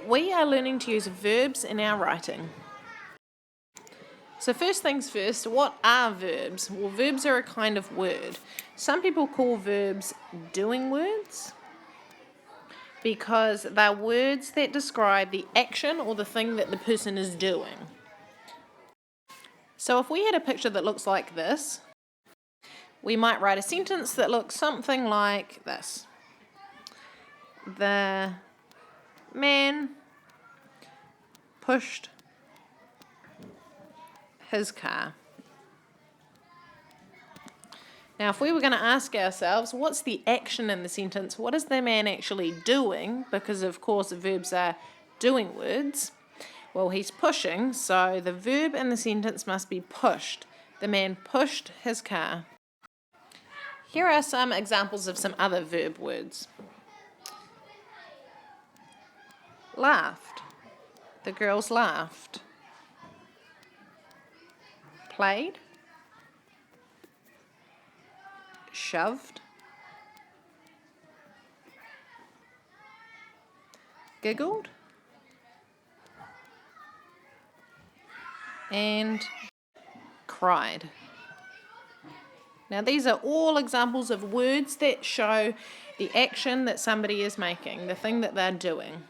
we are learning to use verbs in our writing. So first things first, what are verbs? Well, verbs are a kind of word. Some people call verbs doing words because they're words that describe the action or the thing that the person is doing. So if we had a picture that looks like this, we might write a sentence that looks something like this. The man pushed his car. Now, if we were going to ask ourselves, what's the action in the sentence? What is the man actually doing? Because, of course, verbs are doing words. Well, he's pushing, so the verb in the sentence must be pushed. The man pushed his car. Here are some examples of some other verb words. Laughed. The girls laughed. Played. Shoved. Giggled. And cried. Now these are all examples of words that show the action that somebody is making, the thing that they're doing.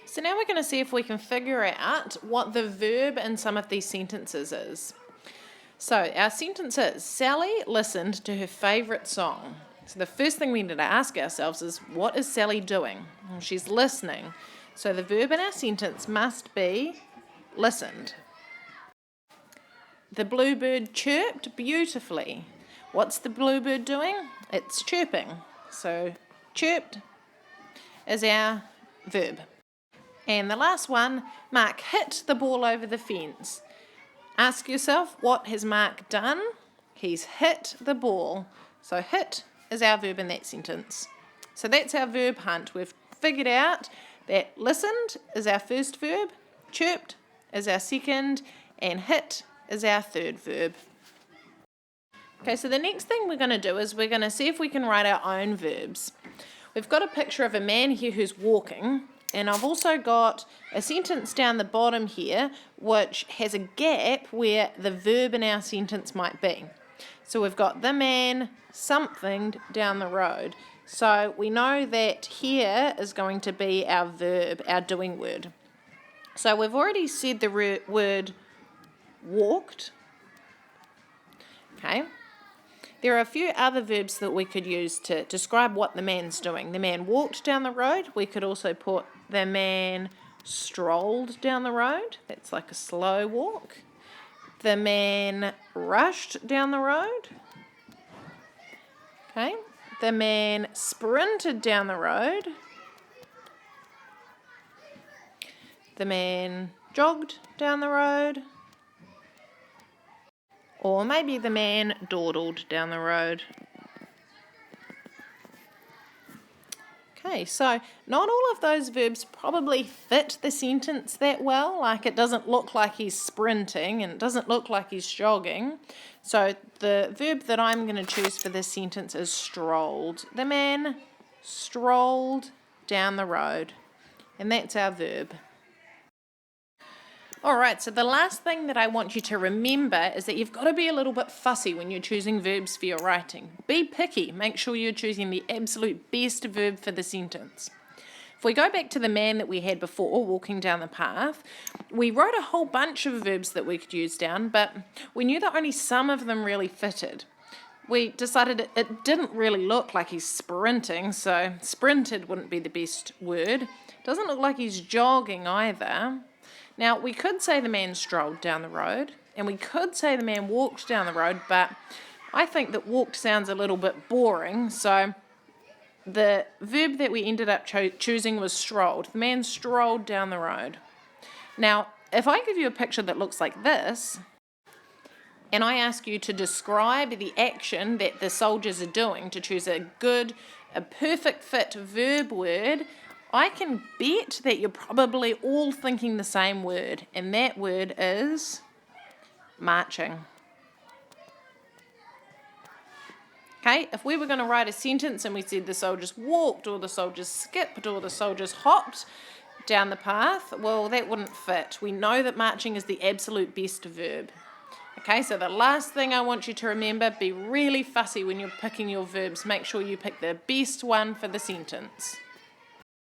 So now we're going to see if we can figure out what the verb in some of these sentences is. So our sentence is, Sally listened to her favourite song. So the first thing we need to ask ourselves is, what is Sally doing? Well, she's listening. So the verb in our sentence must be listened. The bluebird chirped beautifully. What's the bluebird doing? It's chirping. So chirped is our verb. And the last one, Mark hit the ball over the fence. Ask yourself, what has Mark done? He's hit the ball. So hit is our verb in that sentence. So that's our verb hunt. We've figured out that listened is our first verb, chirped is our second, and hit is our third verb. Okay, so the next thing we're going to do is we're going to see if we can write our own verbs. We've got a picture of a man here who's walking. And I've also got a sentence down the bottom here which has a gap where the verb in our sentence might be. So we've got the man something down the road. So we know that here is going to be our verb, our doing word. So we've already said the word walked. Okay. There are a few other verbs that we could use to describe what the man's doing. The man walked down the road. We could also put the man strolled down the road. That's like a slow walk. The man rushed down the road. Okay. The man sprinted down the road. The man jogged down the road. Or maybe the man dawdled down the road. Okay, so not all of those verbs probably fit the sentence that well. Like it doesn't look like he's sprinting and it doesn't look like he's jogging. So the verb that I'm going to choose for this sentence is strolled. The man strolled down the road. And that's our verb. Alright, so the last thing that I want you to remember is that you've got to be a little bit fussy when you're choosing verbs for your writing. Be picky. Make sure you're choosing the absolute best verb for the sentence. If we go back to the man that we had before, walking down the path, we wrote a whole bunch of verbs that we could use down, but we knew that only some of them really fitted. We decided it didn't really look like he's sprinting, so sprinted wouldn't be the best word. Doesn't look like he's jogging either. Now, we could say the man strolled down the road, and we could say the man walked down the road, but I think that walked sounds a little bit boring, so the verb that we ended up choosing was strolled. The man strolled down the road. Now, if I give you a picture that looks like this, and I ask you to describe the action that the soldiers are doing, to choose a perfect fit verb word, I can bet that you're probably all thinking the same word, and that word is marching. Okay, if we were going to write a sentence and we said the soldiers walked or the soldiers skipped or the soldiers hopped, down the path, well, that wouldn't fit. We know that marching is the absolute best verb. Okay, so the last thing I want you to remember, be really fussy when you're picking your verbs. Make sure you pick the best one for the sentence.